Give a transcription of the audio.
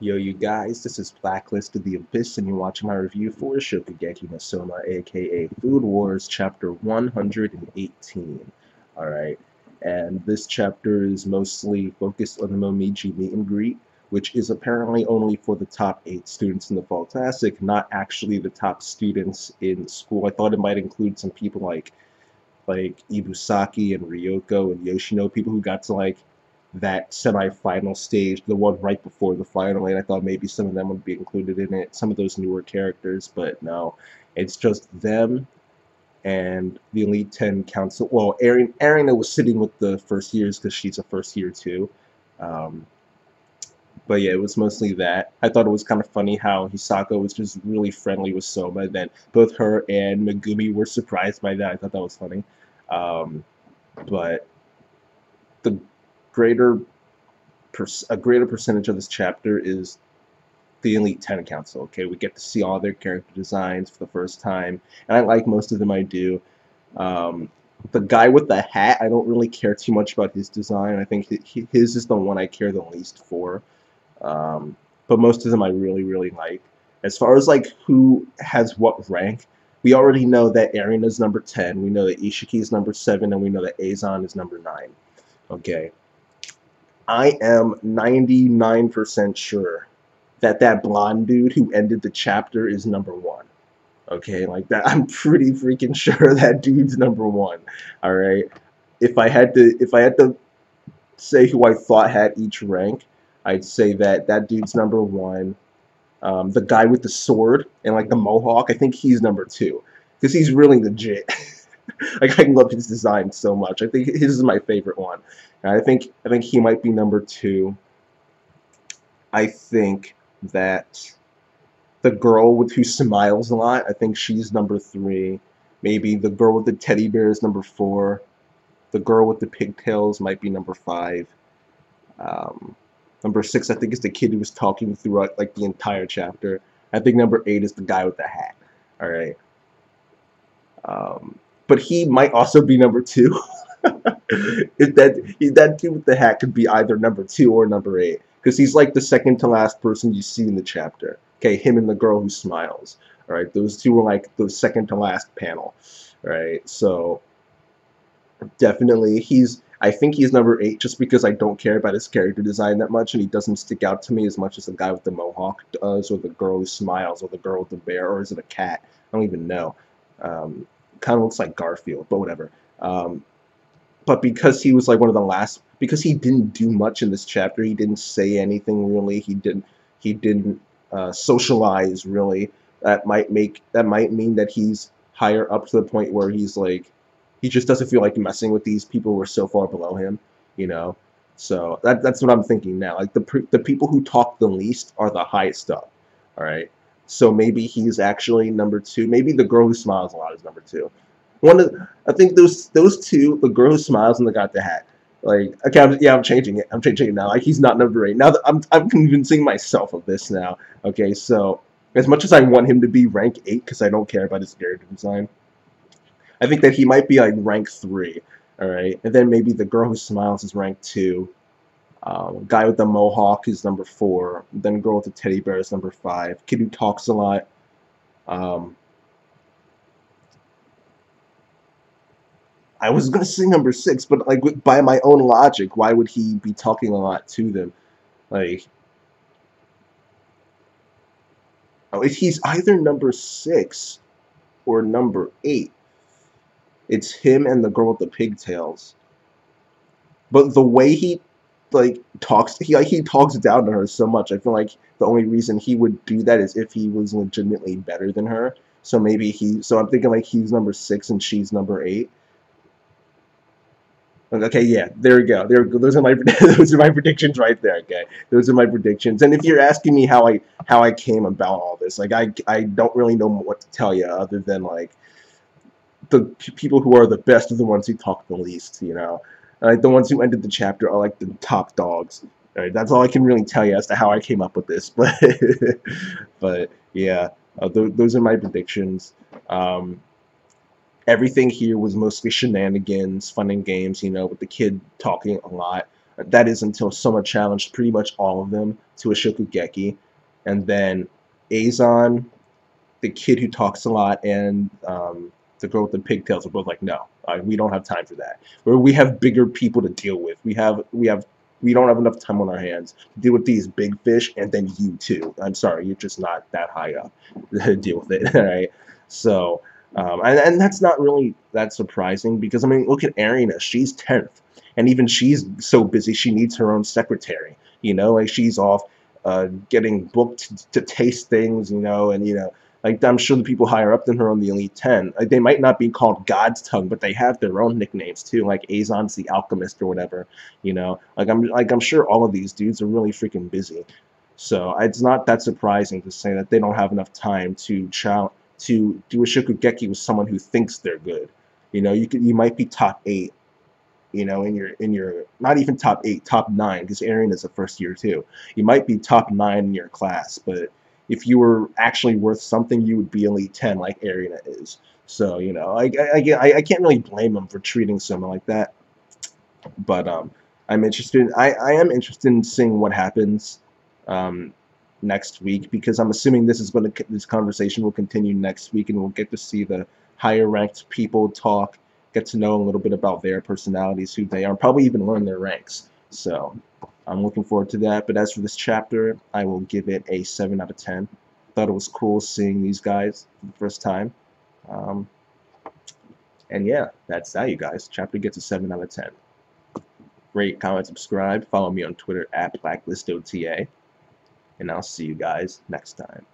Yo, you guys, this is Blacklist of the Abyss, and you're watching my review for Shokugeki no Souma, aka Food Wars, Chapter 118. Alright, and this chapter is mostly focused on the Momiji meet and greet, which is apparently only for the top 8 students in the Fall Classic, not actually the top students in school. I thought it might include some people like Ibusaki and Ryoko and Yoshino, people who got to that semi-final stage, the one right before the final, and I thought maybe some of them would be included in it, some of those newer characters, but no, it's just them and the Elite Ten Council. Well, Arena was sitting with the first years because she's a first year too. Um, but yeah, it was mostly that. I thought it was kind of funny how Hisako was just really friendly with Soma, and then both her and Megumi were surprised by that. I thought that was funny. Um, but the greater a greater percentage of this chapter is the Elite Ten Council. Okay, we get to see all their character designs for the first time, and I like most of them. I do. Um, the guy with the hat, I don't really care too much about his design. I think his is the one I care the least for. Um, but most of them I really, really like. As far as like who has what rank, we already know that Arena is number 10. We know that Ishiki is number 7, and we know that Azon is number 9. Okay. I am 99% sure that that blonde dude who ended the chapter is number 1. Okay, like that, I'm pretty freaking sure that dude's number 1. All right. If I had to say who I thought had each rank, I'd say that that dude's number 1. The guy with the sword and like the mohawk, I think he's number 2 because he's really legit. Like I love his design so much. I think his is my favorite one. And I think he might be number 2. I think that the girl with who smiles a lot, I think she's number 3. Maybe the girl with the teddy bear is number 4. The girl with the pigtails might be number 5. Um, Number 6, I think, is the kid who was talking throughout like the entire chapter. I think number 8 is the guy with the hat. All right. But he might also be number 2. If that dude with the hat could be either number 2 or number 8, because he's like the second to last person you see in the chapter. Okay, him and the girl who smiles. All right, those two are like the second to last panel. All right, so definitely I think he's number 8 just because I don't care about his character design that much, and he doesn't stick out to me as much as the guy with the mohawk does, or the girl who smiles, or the girl with the bear, or is it a cat? I don't even know. Kind of looks like Garfield, but whatever. But because he was like one of the last, because he didn't do much in this chapter, he didn't say anything really. He didn't socialize really. That might mean that he's higher up to the point where he's like he just doesn't feel like messing with these people who are so far below him, you know. So that's what I'm thinking now. Like the people who talk the least are the highest up. All right. So maybe he's actually number 2. Maybe the girl who smiles a lot is number 2. I think those two, the girl who smiles and the guy with the hat. Like, okay, I'm changing it. I'm changing it now. Like, he's not number 8. Now that I'm convincing myself of this now. Okay, so as much as I want him to be rank 8 because I don't care about his character design, I think that he might be like rank 3. All right, and then maybe the girl who smiles is rank 2. Guy with the mohawk is number 4. Then girl with the teddy bear is number 5. Kid who talks a lot. Um, I was gonna say number 6, but like by my own logic, why would he be talking a lot to them? Like, oh, he's either number 6 or number 8. It's him and the girl with the pigtails. But the way he talks, he talks down to her so much. I feel like the only reason he would do that is if he was legitimately better than her. So maybe so I'm thinking like he's number 6 and she's number 8. Okay, yeah, there we go. There, those are my those are my predictions right there. Okay, those are my predictions. And if you're asking me how I came about all this, like I don't really know what to tell you other than like the people who are the best are the ones who talk the least. You know, like the ones who ended the chapter are like the top dogs. Right, that's all I can really tell you as to how I came up with this. But yeah, those are my predictions. Um, Everything here was mostly shenanigans, fun and games, you know, with the kid talking a lot. That is until Souma challenged pretty much all of them to a Shokugeki, and then Azon, the kid who talks a lot, and the girl with the pigtails are both like, no, we don't have time for that. Where we have bigger people to deal with. We don't have enough time on our hands to deal with these big fish, and then you too. I'm sorry, you're just not that high up to deal with it. All right, so. And that's not really that surprising because I mean, look at Arena. She's 10th, and even she's so busy she needs her own secretary. You know, like she's off getting booked to taste things. You know, and like I'm sure the people higher up than her on the Elite 10, like they might not be called God's Tongue, but they have their own nicknames too, like Azon's the Alchemist or whatever. Like I'm sure all of these dudes are really freaking busy. So it's not that surprising to say that they don't have enough time to do a Shokugeki with someone who thinks they're good. You might be top 8, in your not even top 8, top 9, because Aaron is a first year too. You might be top 9 in your class, but if you were actually worth something, you would be Elite 10 like Arena is. So I can't really blame him for treating someone like that. But I'm interested. I am interested in seeing what happens um, next week because I'm assuming this conversation will continue next week, and we'll get to see the higher ranked people talk, get to know a little bit about their personalities, who they are, and probably even learn their ranks. So I'm looking forward to that. But as for this chapter, I will give it a 7 out of 10. Thought it was cool seeing these guys for the first time. Um, and yeah, that's that, you guys. Chapter gets a 7 out of 10. Rate, comment, subscribe. Follow me on Twitter at BlacklistOTA. And I'll see you guys next time.